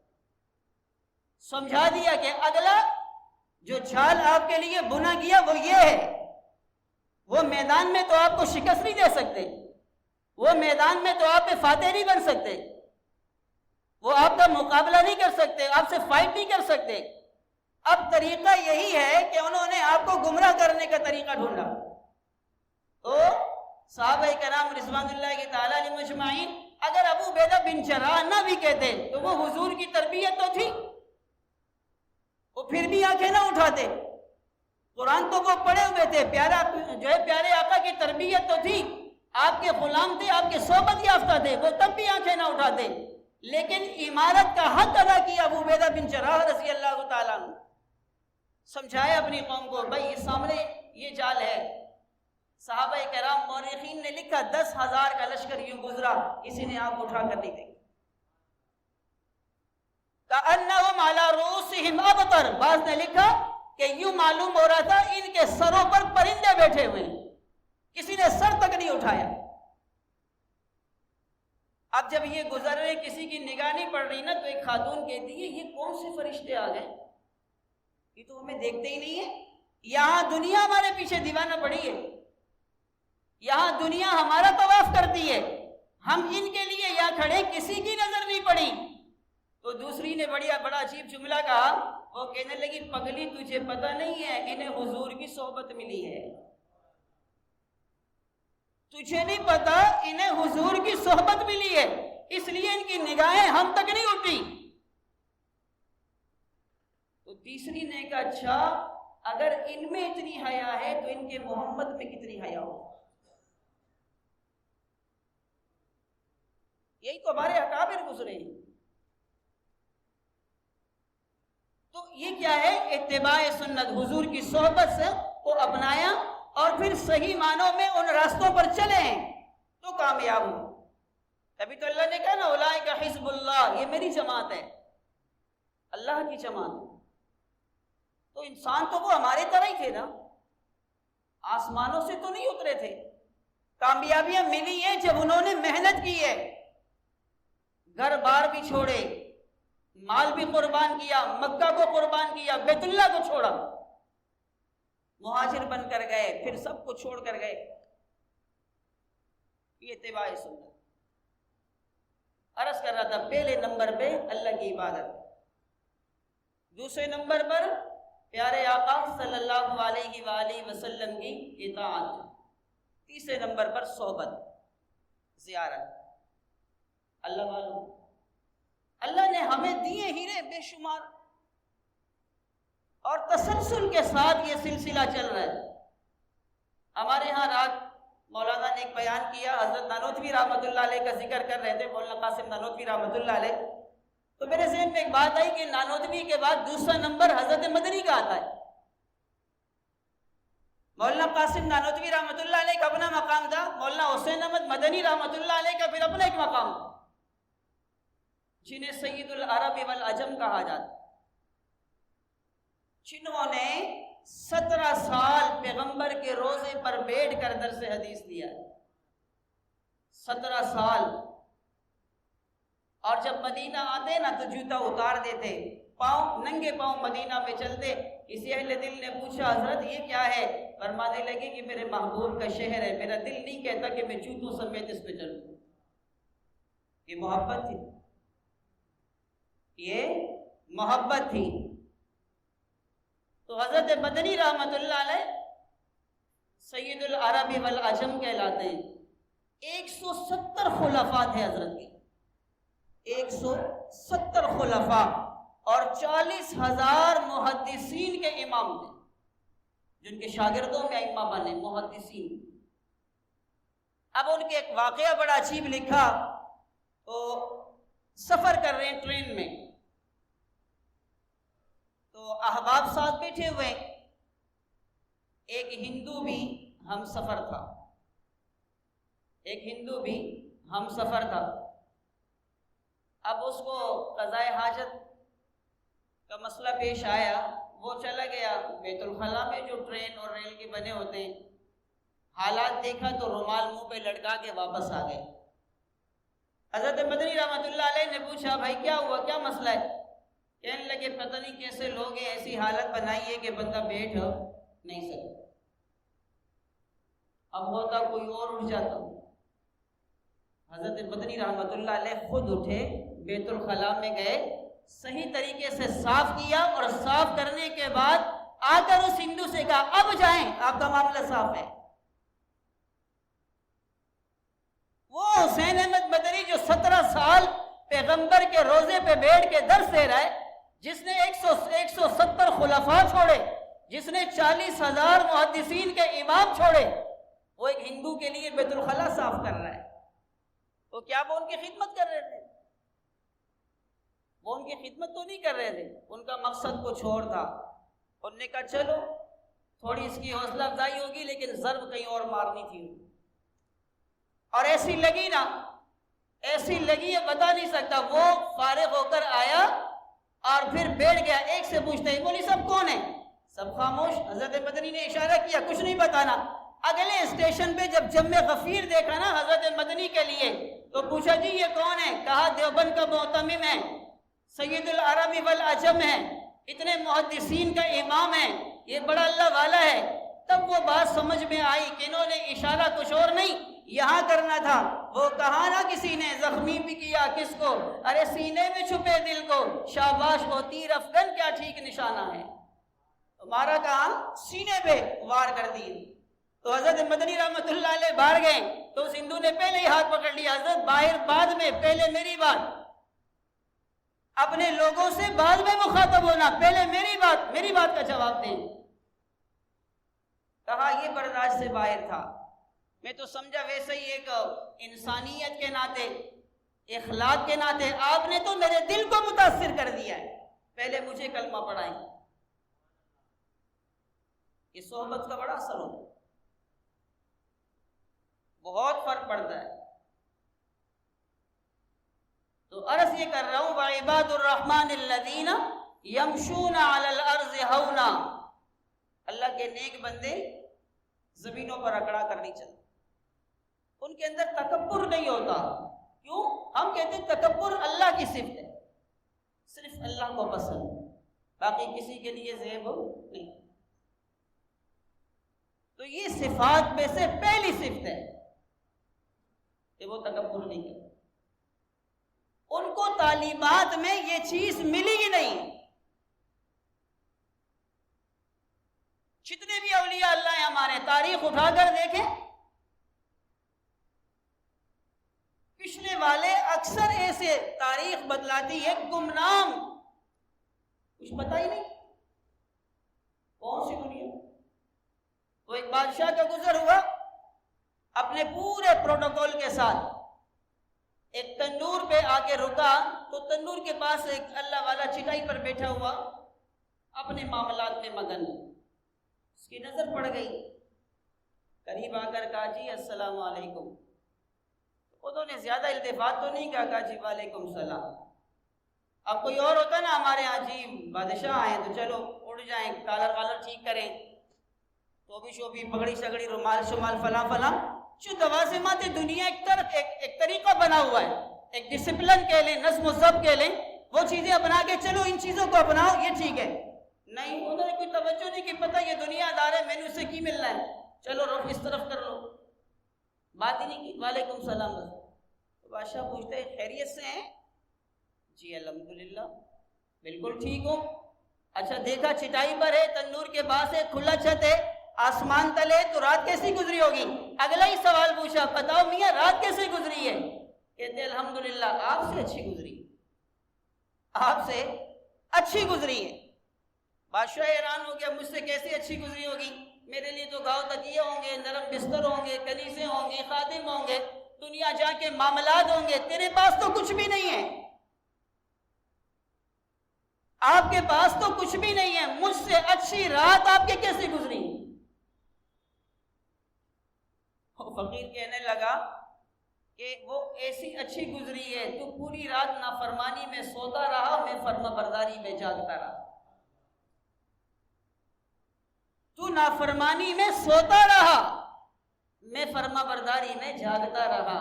سمجھا دیا کہ اگلا جو چال آپ کے لیے بنا گیا وہ یہ ہے، وہ میدان میں تو آپ کو شکست نہیں دے سکتے، وہ میدان میں تو آپ پہ فاتح نہیں بن سکتے، وہ آپ کا مقابلہ نہیں کر سکتے، آپ سے فائٹ نہیں کر سکتے۔ اب طریقہ یہی ہے کہ انہوں نے آپ کو گمراہ کرنے کا طریقہ ڈھونڈا۔ تو صحابہ کرام رضوان اللہ تعالیٰ علیہ مجمعین اگر ابو عبیدہ بن جراح نہ بھی کہتے تو وہ حضور کی تربیت تو تھی، وہ پھر بھی آنکھیں نہ اٹھاتے، قرآن تو وہ پڑھے ہوئے تھے، پیارا جو ہے پیارے آقا کی تربیت تو تھی، آپ کے غلام تھے، آپ کے صحبت یافتہ تھے، وہ تب بھی آنکھیں نہ اٹھاتے، لیکن امارت کا حق ادا کیا ابو عبیدہ بن جراح رضی اللہ تعالیٰ عنہ، سمجھایا اپنی قوم کو، بھائی اس سامنے یہ جال ہے۔ صحابہ کرام مورخین نے لکھا 10,000 کا لشکر یوں گزرا، کسی نے آنکھ اٹھا کر نہیں دیکھی، کأنہم علی رؤوسہم ابطر، بعض نے لکھا کہ یوں معلوم ہو رہا تھا ان کے سروں پر پرندے بیٹھے ہوئے ہیں، کسی نے سر تک نہیں اٹھایا۔ اب جب یہ گزر رہے کسی کی نگاہ نہیں پڑ رہی نا، تو ایک خاتون کہتی ہے یہ کون سے فرشتے آ گئے، یہ تو ہمیں دیکھتے ہی نہیں ہے، یہاں دنیا ہمارے پیچھے دیوانہ پڑی ہے، یہاں دنیا ہمارا طواف کرتی ہے، ہم ان کے لیے یہاں کھڑے، کسی کی نظر نہیں پڑی۔ تو دوسری نے بڑا عجیب جملہ کہا، وہ کہنے لگی پگلی تجھے پتہ نہیں ہے انہیں حضور کی صحبت ملی ہے، تجھے نہیں پتا انہیں حضور کی صحبت ملی ہے، اس لیے ان کی نگاہیں ہم تک نہیں اٹھی۔ تو تیسری نے کہا اچھا اگر ان میں اتنی حیا ہے تو ان کے محمد میں کتنی حیا ہو، یہی تو ہمارے اکابر گزرے ہیں۔ تو یہ کیا ہے، اتباع سنت، حضور کی صحبت سے کو اپنایا اور پھر صحیح معنوں میں ان راستوں پر چلے تو کامیاب ہو۔ تبھی تو اللہ نے کہا نا اولئک حزب اللہ، یہ میری جماعت ہے، اللہ کی جماعت۔ تو انسان تو وہ ہمارے طرح ہی تھے نا، آسمانوں سے تو نہیں اترے تھے۔ کامیابیاں ملی ہیں جب انہوں نے محنت کی ہے، گھر بار بھی چھوڑے، مال بھی قربان کیا، مکہ کو قربان کیا، بیت اللہ کو چھوڑا، مہاجر بن کر گئے، پھر سب کو چھوڑ کر گئے۔ یہ اتباع سنت۔ عرض کر رہا تھا پہلے نمبر پہ اللہ کی عبادت، دوسرے نمبر پر پیارے آقا صلی اللہ علیہ وآلہ وسلم کی اطاعت، تیسرے نمبر پر صحبت، زیارت۔ اللہ والوں، اللہ نے ہمیں دیے ہیرے بے شمار، اور تسلسل کے ساتھ یہ سلسلہ چل رہا ہے۔ ہمارے ہاں رات مولانا نے ایک بیان کیا، حضرت نانوتوی رحمۃ اللہ علیہ کا ذکر کر رہے تھے، مولانا قاسم نانوتوی رحمۃ اللہ علیہ، تو میرے ذہن میں ایک بات آئی کہ نانوتوی کے بعد دوسرا نمبر حضرت مدنی کا آتا ہے۔ مولانا قاسم نانوتوی رحمۃ اللہ علیہ کا اپنا مقام تھا، مولانا حسین احمد مدنی رحمۃ اللہ علیہ کا پھر اپنا ایک مقام تھا، جنہیں سید العرب والعجم کہا جاتا، جنہوں نے 17 سال پیغمبر کے روزے پر بیٹھ کر درس حدیث دیا، 17 سال۔ اور جب مدینہ آتے نا تو جوتا اتار دیتے، پاؤں ننگے پاؤں مدینہ میں چلتے۔ کسی اہل دل نے پوچھا حضرت یہ کیا ہے، فرمانے لگے کہ میرے محبوب کا شہر ہے، میرا دل نہیں کہتا کہ میں جوتوں سمیت اس پہ چلوں۔ یہ محبت تھی، یہ محبت تھی۔ تو حضرت مدنی رحمۃ اللہ علیہ سید العرب والعجم کہلاتے ہیں۔ 170 خلفاء تھے حضرت کے، 170 خلفاء، اور 40,000 محدثین کے امام تھے، جن کے شاگردوں میں ائمہ بنے محدثین۔ اب ان کے ایک واقعہ بڑا عجیب لکھا، تو سفر کر رہے ہیں ٹرین میں، تو احباب ساتھ بیٹھے ہوئے، ایک ہندو بھی ہم سفر تھا، ایک ہندو بھی ہم سفر تھا۔ اب اس کو قضائے حاجت کا مسئلہ پیش آیا، وہ چلا گیا بیت الخلاء میں جو ٹرین اور ریل کے بنے ہوتے ہیں، حالات دیکھا تو رومال منہ پہ لٹکا کے واپس آ گئے۔ حضرت مدنی رحمۃ اللہ علیہ نے پوچھا بھائی کیا ہوا، کیا مسئلہ ہے؟ کہنے لگے پتہ نہیں کیسے لوگ ہیں، ایسی حالت بنائی ہے کہ بندہ بیٹھ نہیں سکتا، اب ہوتا کوئی اور اٹھ جاتا۔ حضرت مدنی رحمۃ اللہ علیہ خود اٹھے، بیت الخلاء میں گئے، صحیح طریقے سے صاف کیا، اور صاف کرنے کے بعد آ کر اس ہندو سے کہا اب جائیں، آپ کا معاملہ صاف ہے۔ وہ حسین احمد مدنی جو 17 سال پیغمبر کے روزے پہ بیٹھ کے درس دے رہا ہے، جس نے 170 خلفاء چھوڑے، جس نے 40,000 محدثین کے امام چھوڑے، وہ ایک ہندو کے لیے بیت الخلاء صاف کر رہا ہے۔ تو کیا وہ ان کی خدمت کر رہے تھے؟ وہ ان کی خدمت تو نہیں کر رہے تھے، ان کا مقصد کچھ اور تھا۔ انہوں نے کہا چلو تھوڑی اس کی حوصلہ افزائی ہوگی، لیکن ضرب کہیں اور مارنی تھی، اور ایسی لگی نا، ایسی لگی ہے بتا نہیں سکتا۔ وہ فارغ ہو کر آیا اور پھر بیٹھ گیا، ایک سے پوچھتے ہیں بولی سب کون ہیں؟ سب خاموش۔ حضرت مدنی نے اشارہ کیا کچھ نہیں بتانا۔ اگلے اسٹیشن پہ جب جم غفیر دیکھا نا حضرت مدنی کے لیے، تو پوچھا جی یہ کون ہے؟ کہا دیوبند کا معتمم ہے، سید العرب والعجم ہے، اتنے محدثین کا امام ہے، یہ بڑا اللہ والا ہے۔ تب وہ بات سمجھ میں آئی کہ انہوں نے اشارہ کچھ اور نہیں یہاں کرنا تھا۔ وہ کہا نا کسی نے زخمی بھی کیا کس کو، ارے سینے میں چھپے دل کو، شاباش کو تیر افغن کیا ٹھیک نشانہ ہے، تمہارا کہاں سینے پہ وار کر دی۔ تو حضرت مدنی رحمۃ اللہ علیہ باہر گئے تو اس ہندو نے پہلے ہی ہاتھ پکڑ لیا، حضرت باہر بعد میں، پہلے میری بات، اپنے لوگوں سے بعد میں مخاطب ہونا، پہلے میری بات کا جواب دیں۔ کہا یہ برداشت سے باہر تھا، میں تو سمجھا ویسے ہی ایک انسانیت کے ناطے، اخلاق کے ناطے آپ نے تو میرے دل کو متاثر کر دیا ہے، پہلے مجھے کلمہ پڑھائیں۔ اس صحبت کا بڑا اثر ہوتا ہے، بہت فرق پڑتا ہے۔ تو عرض یہ کر رہا ہوں وَعِبَادُ الرَّحْمَنِ الَّذِينَ يَمْشُونَ عَلَى الْأَرْضِ هَوْنًا، اللہ کے نیک بندے زمینوں پر اکڑا کر نہیں چلتے، ان کے اندر تکبر نہیں ہوتا۔ کیوں؟ ہم کہتے ہیں تکبر اللہ کی صفت ہے، صرف اللہ کو پسند، باقی کسی کے لیے زیب نہیں۔ تو یہ صفات میں سے پہلی صفت ہے کہ وہ تکبر نہیں کرتے۔ ان کو تعلیمات میں یہ چیز ملی ہی نہیں۔ جتنے بھی اولیاء اللہ ہیں ہمارے، تاریخ اٹھا کر دیکھیں، پچھلے والے اکثر ایسے تاریخ بتلاتی ہے گمنام، کچھ پتہ ہی نہیں کون سی دنیا۔ تو ایک بادشاہ کا گزر ہوا اپنے پورے پروٹوکول کے ساتھ، ایک تندور پہ آ کے رکا، تو تندور کے پاس ایک اللہ والا چٹائی پر بیٹھا ہوا اپنے معاملات میں مگن، اس کی نظر پڑ گئی، قریب آ کر کہا جی السلام علیکم۔ انہوں نے زیادہ التفات تو نہیں کہا جی وعلیکم السلام۔ اب کوئی اور ہوتا نا ہمارے یہاں جی بادشاہ آئے تو چلو اڑ جائیں، کالر والر ٹھیک کریں، ٹوپی شوپی پگڑی شگڑی رومال شمال فلاں فلاں، جو لوازمات دنیا ایک طریقہ بنا ہوا ہے، ایک ڈسپلن کہہ لیں، نظم و ضبط کہہ لیں، وہ چیزیں اپنا کے چلو ان چیزوں کو اپناؤ یہ ٹھیک ہے۔ نہیں، انہوں نے کوئی توجہ نہیں کہ پتہ یہ دنیا دار ہے، میں نے اسے کی ملنا ہے، چلو رخ اس طرف کر لو، بات ہی نہیں کی، وعلیکم السلام بس۔ تو بادشاہ پوچھتے ہیں خیریت سے ہیں؟ جی الحمدللہ بالکل ٹھیک ہوں۔ اچھا دیکھا چٹائی پر ہے، تندور کے پاس ہے، کھلا چھت ہے، آسمان تلے، تو رات کیسی گزری ہوگی؟ اگلا ہی سوال پوچھا، بتاؤ میاں رات کیسے گزری ہے؟ کہتے الحمدللہ آپ سے اچھی گزری، آپ سے اچھی گزری ہے۔ بادشاہ حیران ہو گیا، مجھ سے کیسی اچھی گزری ہوگی؟ میرے لیے تو گاؤں تکیے ہوں گے، نرم بستر ہوں گے، کنیزیں ہوں گے، خادم ہوں گے، دنیا جا کے معاملات ہوں گے، تیرے پاس تو کچھ بھی نہیں ہے، آپ کے پاس تو کچھ بھی نہیں ہے، مجھ سے اچھی رات آپ کے کیسے گزری؟ فقیر کہنے لگا کہ وہ ایسی اچھی گزری ہے، تو پوری رات نافرمانی میں سوتا رہا، میں فرما برداری میں جاگتا رہا۔ تو نافرمانی میں سوتا رہا، میں فرما برداری میں جاگتا رہا،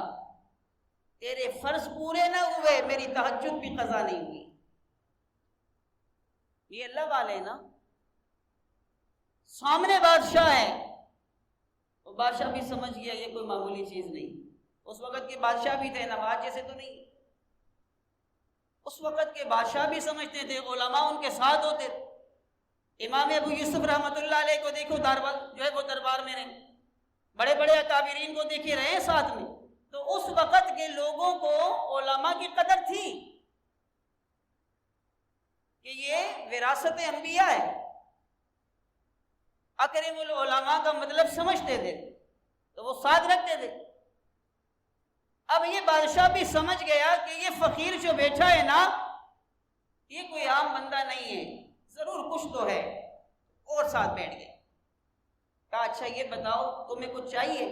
تیرے فرض پورے نہ ہوئے، میری تہجد بھی قضا نہیں ہوئی۔ یہ اللہ والے نا، سامنے بادشاہ ہے، وہ بادشاہ بھی سمجھ گیا یہ کوئی معمولی چیز نہیں۔ اس وقت کے بادشاہ بھی تھے، نواز جیسے تو نہیں، اس وقت کے بادشاہ بھی سمجھتے تھے، علماء ان کے ساتھ ہوتے تھے۔ امام ابو یوسف رحمۃ اللہ علیہ کو دیکھو، جو ہے وہ دربار میں رہے، بڑے بڑے اکابرین کو دیکھے رہے ساتھ میں، تو اس وقت کے لوگوں کو علماء کی قدر تھی کہ یہ وراثت انبیاء ہے، اکرم العلماء کا مطلب سمجھتے تھے، تو وہ ساتھ رکھتے تھے۔ اب یہ بادشاہ بھی سمجھ گیا کہ یہ فقیر جو بیٹھا ہے نا، یہ کوئی عام بندہ نہیں ہے، ضرور کچھ تو ہے، اور ساتھ بیٹھ گئے۔ کہا اچھا یہ بتاؤ تمہیں کچھ چاہیے،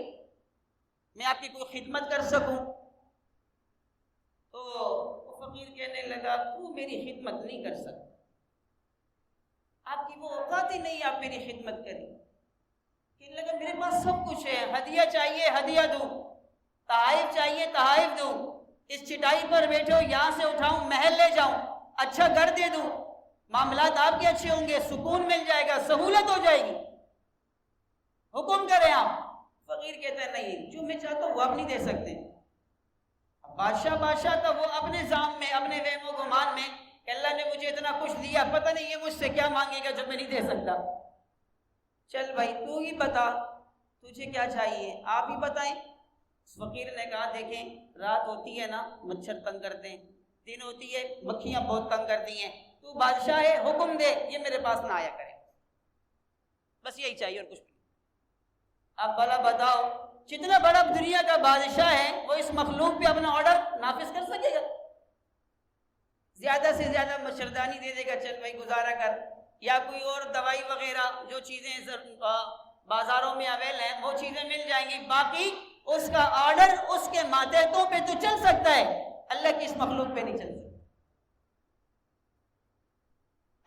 میں آپ کی کوئی خدمت کر سکوں؟ تو فقیر کہنے لگا تو میری خدمت نہیں کر سکتا، آپ کی وہ اوقات ہی نہیں آپ میری خدمت کریں۔ کہنے لگا میرے پاس سب کچھ ہے، ہدیہ چاہیے ہدیہ دوں، تحائف چاہیے تحائف دوں، اس چٹائی پر بیٹھو یہاں سے اٹھاؤں محل لے جاؤں، اچھا گھر دے دوں، معاملات آپ کے اچھے ہوں گے، سکون مل جائے گا، سہولت ہو جائے گی، حکم کریں آپ۔ فقیر کہتا ہے نہیں، جو میں چاہتا ہوں وہ آپ نہیں دے سکتے۔ بادشاہ کا وہ اپنے ذام میں، اپنے وہم و گمان میں کہ اللہ نے مجھے اتنا کچھ دیا، پتہ نہیں یہ مجھ سے کیا مانگے گا جو میں نہیں دے سکتا۔ چل بھائی تو ہی بتا تجھے کیا چاہیے، آپ ہی بتائیں۔ فقیر نے کہا دیکھیں رات ہوتی ہے نا مچھر تنگ کرتے ہیں، دن ہوتی ہے مکھیاں بہت تنگ کرتی ہیں، تو بادشاہ ہے حکم دے یہ میرے پاس نہ آیا کرے، بس یہی چاہیے اور کچھ نہیں۔ اب بھلا بتاؤ جتنا بڑا دنیا کا بادشاہ ہے وہ اس مخلوق پہ اپنا آرڈر نافذ کر سکے گا؟ زیادہ سے زیادہ مچھردانی دے دے گا، چل بھائی گزارا کر، یا کوئی اور دوائی وغیرہ جو چیزیں بازاروں میں اویل ہیں وہ چیزیں مل جائیں گی، باقی اس کا آرڈر اس کے ماتحتوں پہ تو چل سکتا ہے، اللہ کی اس مخلوق پہ نہیں چل سکتا،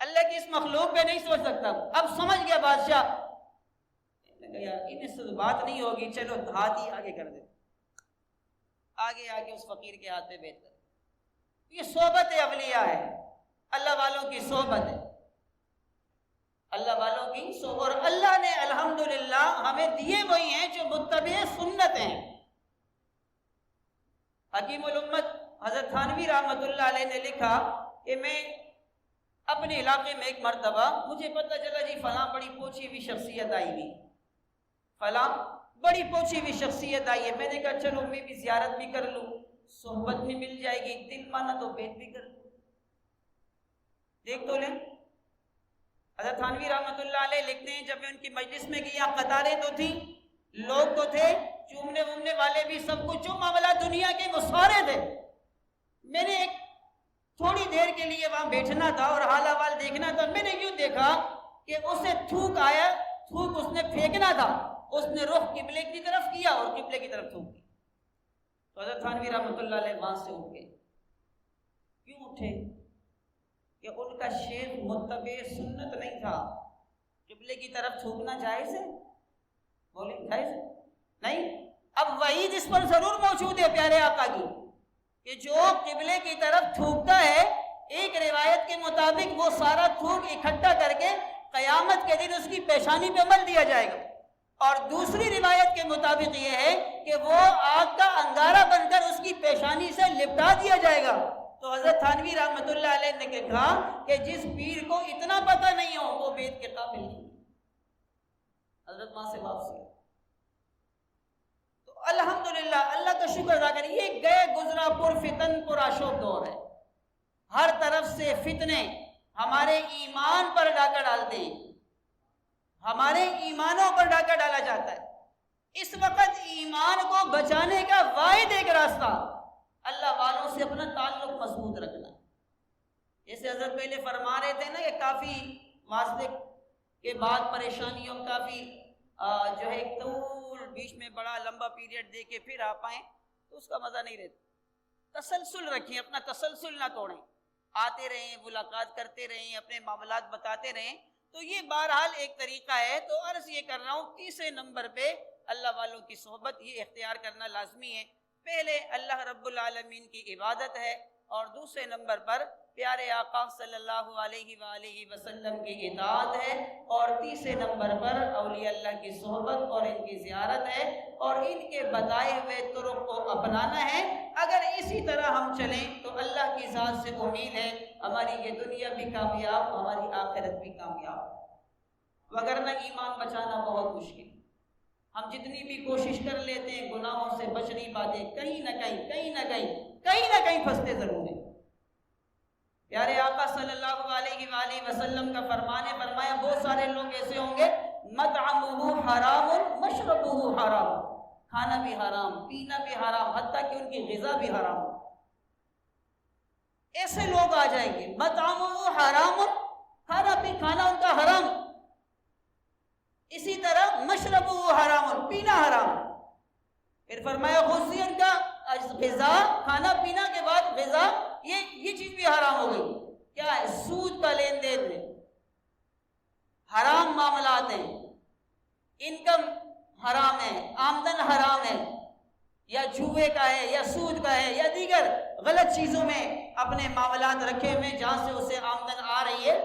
اللہ کی اس مخلوق پہ نہیں سوچ سکتا۔ اب سمجھ گیا بادشاہ، ان سے بات نہیں ہوگی، چلو ہاتھ ہی آگے کر دے، آگے آگے اس فقیر کے ہاتھ پہ بیٹھ کر، یہ صحبت اولیاء ہے، اللہ والوں کی صحبت ہے، اللہ والوں کی صحبت، اور اللہ نے الحمدللہ ہمیں دیے وہی ہیں جو متبع سنت ہیں۔ حکیم الامت حضرت تھانوی رحمۃ اللہ علیہ نے لکھا کہ میں اپنے علاقے میں ایک مرتبہ مجھے پتہ چلا جی فلاں بڑی پوچھی ہوئی شخصیت آئی ہوئی، فلاں بڑی پوچھی ہوئی شخصیت آئی ہے، میں نے کہا چلو میں بھی زیارت بھی کر لوں، صحبت بھی مل جائے گی، دل مانا تو بیت بھی کر لوں، دیکھ تو لیں۔ حضرت تھانوی رحمۃ اللہ علیہ لکھتے ہیں جب میں ان کی مجلس میں گیا، قطاریں تو تھیں، لوگ تو تھے، چومنے وومنے والے بھی، سب کچھ جو معاملات دنیا کے وہ سارے تھے، میں نے ایک تھوڑی دیر کے لیے وہاں بیٹھنا تھا اور حال احوال دیکھنا تھا، میں نے یوں دیکھا کہ اسے تھوک آیا، تھوک اس نے پھینکنا تھا، اس نے رخ قبلے کی طرف کیا اور قبلے کی طرف تھوک دی، تو حضرت تھانوی رحمۃ اللہ علیہ وہاں سے اٹھ گئے۔ کیوں اٹھے؟ کہ ان کا شیخ متبع سنت نہیں تھا، قبلے کی طرف تھوکنا جائز ہے؟ بولے جائز ہے؟ نہیں۔ اب وعید اس پر ضرور موجود ہے پیارے آقا کی کہ جو قبلے کی طرف تھوکتا ہے، ایک روایت کے مطابق وہ سارا تھوک اکٹھا کر کے قیامت کے دن اس کی پیشانی پہ مل دیا جائے گا، اور دوسری روایت کے مطابق یہ ہے کہ وہ آگ کا انگارہ بن کر اس کی پیشانی سے لپٹا دیا جائے گا۔ تو حضرت تھانوی رحمۃ اللہ علیہ نے کہا کہ جس پیر کو اتنا پتہ نہیں ہو وہ بیت کے قابل نہیں، حضرت وہاں سے واپسی۔ تو الحمدللہ اللہ کا شکر ادا کریں، یہ گئے گزرا پر فتن پر آشوب دور ہے، ہر طرف سے فتنے ہمارے ایمان پر ڈاکہ ڈالتے ہیں، ہمارے ایمانوں پر ڈاکہ ڈالا جاتا ہے۔ اس وقت ایمان کو بچانے کا واحد ایک راستہ اللہ والوں سے اپنا تعلق مضبوط رکھنا، جیسے حضرت پہلے فرما رہے تھے نا کہ کافی واسطے کے بعد پریشانیوں، کافی جو ہے طول بالکل بیچ میں بڑا لمبا پیریڈ دے کے پھر آپ آئیں تو اس کا مزہ نہیں رہتا۔ تسلسل رکھیں، اپنا تسلسل نہ توڑیں، آتے رہیں، ملاقات کرتے رہیں، اپنے معاملات بتاتے رہیں۔ تو یہ بہرحال ایک طریقہ ہے۔ تو عرض یہ کر رہا ہوں، تیسرے نمبر پہ اللہ والوں کی صحبت یہ اختیار کرنا لازمی ہے۔ پہلے اللہ رب العالمین کی عبادت ہے، اور دوسرے نمبر پر پیارے آقا صلی اللہ علیہ وآلہ وسلم کی اطاعت ہے، اور تیسرے نمبر پر اولیاء اللہ کی صحبت اور ان کی زیارت ہے، اور ان کے بتائے ہوئے طرق کو اپنانا ہے۔ اگر اسی طرح ہم چلیں تو اللہ کی ذات سے امید ہے ہماری یہ دنیا بھی کامیاب، ہماری آخرت بھی کامیاب، وگرنہ ایمان بچانا بہت مشکل۔ ہم جتنی بھی کوشش کر لیتے ہیں گناہوں سے بچ نہیں پاتے، کہیں نہ کہیں پھنستے ضرور ہیں۔ پیارے آقا صلی اللہ علیہ وآلہ وسلم کا فرمان ہے، فرمایا بہت سارے لوگ ایسے ہوں گے مطعمہ حرام مشربہ حرام، کھانا بھی حرام، پینا بھی حرام، حتیٰ کہ ان کی غذا بھی حرام۔ ایسے لوگ آ جائیں گے، مطعمہ حرام، کھانا ان کا حرام، اسی طرح مشربہ حرام، پینا حرام۔ پھر فرمایا غذی ان کا غذا، کھانا پینا کے بعد غذا، یہ چیز بھی حرام ہو گئی۔ کیا ہے؟ سود کا لین دین ہے، حرام معاملات ہیں، انکم حرام ہے، آمدن حرام ہے، یا جوئے کا ہے، یا سود کا ہے، یا دیگر غلط چیزوں میں اپنے معاملات رکھے ہوئے جہاں سے اسے آمدن آ رہی ہے۔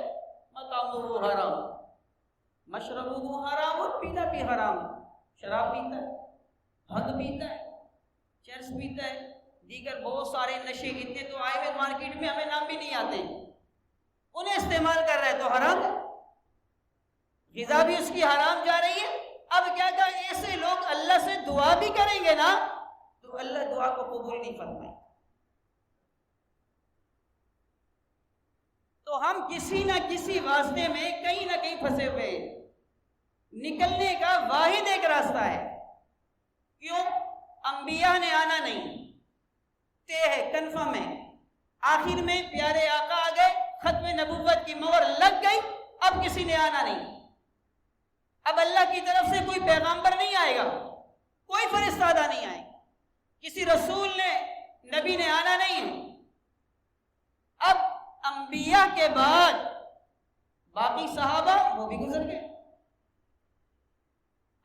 مطعمہ حرام، مشربہ حرام، اور پینا بھی حرام ہے، شراب پیتا ہے، بھنگ پیتا ہے، چرس پیتا ہے، دیگر بہت سارے نشے اتنے تو آئے ہوئے مارکیٹ میں ہمیں نام بھی نہیں آتے، انہیں استعمال کر رہے تو حرام ہے، غذا بھی اس کی حرام جا رہی ہے۔ اب کیا کہا، ایسے لوگ اللہ سے دعا بھی کریں گے نا تو اللہ دعا کو قبول نہیں فرمائے۔ تو ہم کسی نہ کسی واسطے میں کہیں نہ کہیں پھنسے ہوئے ہیں، نکلنے کا واحد ایک راستہ ہے۔ کیوں؟ انبیاء نے آنا نہیں، طے ہے، کنفرم ہے۔ آخر میں پیارے آقا آ گئے، ختم نبوت کی مہر لگ گئی، اب کسی نے آنا نہیں۔ اب اللہ کی طرف سے کوئی پیغامبر نہیں آئے گا، کوئی فرستادہ نہیں آئے گا، کسی رسول نے، نبی نے آنا نہیں ہے۔ اب انبیاء کے بعد باقی صحابہ وہ بھی گزر گئے۔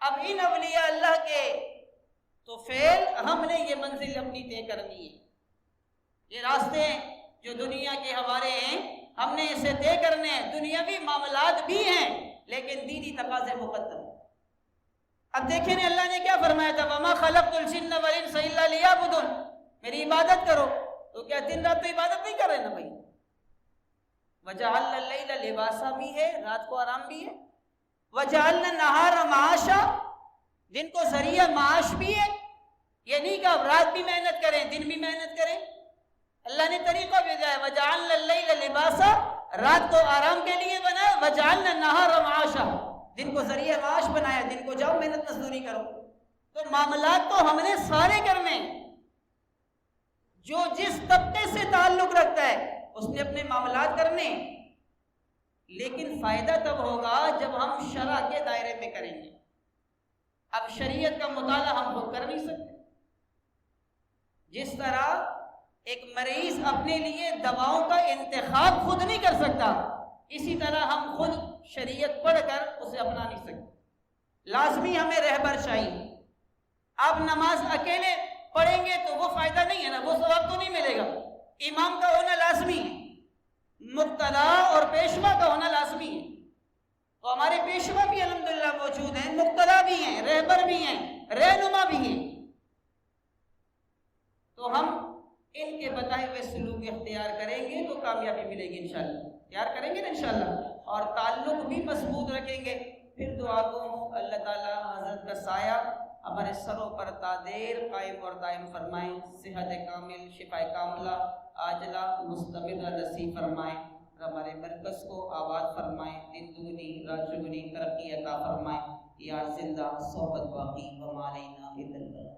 اب ان اولیاء اللہ کے تو فعل ہم نے یہ منزل اپنی طے کرنی ہے، یہ راستے جو دنیا کے ہمارے ہیں ہم نے اسے طے کرنے ہیں۔ دنیاوی معاملات بھی ہیں لیکن دینی تقاضے مقدم۔ اب دیکھیں اللہ نے کیا فرمایا تھا، وَمَا خَلَقْتُ الْجِنَّ وَالْإِنسَ إِلَّا لِيَعْبُدُونِ، میری عبادت کرو۔ تو کیا دن رات تو عبادت نہیں کر رہے نا بھائی؟ وَجَعَلْنَا اللَّيْلَ لِبَاسًا بھی ہے، رات کو آرام بھی ہے، وَجَعَلْنَا النَّهَارَ مَعَاشًا، دن کو ذریعہ معاش بھی ہے۔ یہ نہیں کہ رات بھی محنت کریں دن بھی محنت کریں، اللہ نے طریقہ بھیجا ہے، وَجَعَلْنَا اللَّيْلَ لِبَاسًا، رات کو آرام کے لیے بنا، وَجَعَلْنَا النَّهَارَ مَعَاشًا، دن کو ذریعہ معاش بنایا، دن کو جاؤ محنت مزدوری کرو۔ تو معاملات تو ہم نے سارے کرنے، جو جس طبقے سے تعلق رکھتا ہے اس نے اپنے معاملات کرنے، لیکن فائدہ تب ہوگا جب ہم شرع کے دائرے میں کریں گے۔ اب شریعت کا مطالعہ ہم خود کر نہیں سکتے، جس طرح ایک مریض اپنے لیے دواؤں کا انتخاب خود نہیں کر سکتا، اسی طرح ہم خود شریعت پڑھ کر اسے اپنا نہیں سکتے۔ لازمی ہمیں رہبر چاہیے۔ آپ نماز اکیلے پڑھیں گے تو وہ فائدہ نہیں ہے نا، وہ ثواب تو نہیں ملے گا۔ امام کا ہونا لازمی ہے، مقتدا اور پیشوا کا ہونا لازمی ہے۔ تو ہمارے پیشوا بھی الحمدللہ موجود ہیں، مقتدا بھی ہیں، رہبر بھی ہیں، رہنما بھی ہیں۔ تو ہم ان کے بتائے ہوئے سلوک اختیار کریں گے تو کامیابی ملے گی انشاءاللہ۔ اختیار کریں گے نا انشاءاللہ، اور تعلق بھی مضبوط رکھیں گے۔ پھر دعا گو اللہ تعالیٰ حضرت کا سایہ ہمارے سروں پر تادیر قائم اور دائم فرمائیں، صحت کامل، شفا کاملہ عاجلہ مستمرہ نصیب فرمائیں، اور ہمارے مرکز کو آباد فرمائیں، دن دگنی رات چگنی ترقی عطا فرمائیں۔ یا زندہ صحبت باقی وما علینا الا البلاغ۔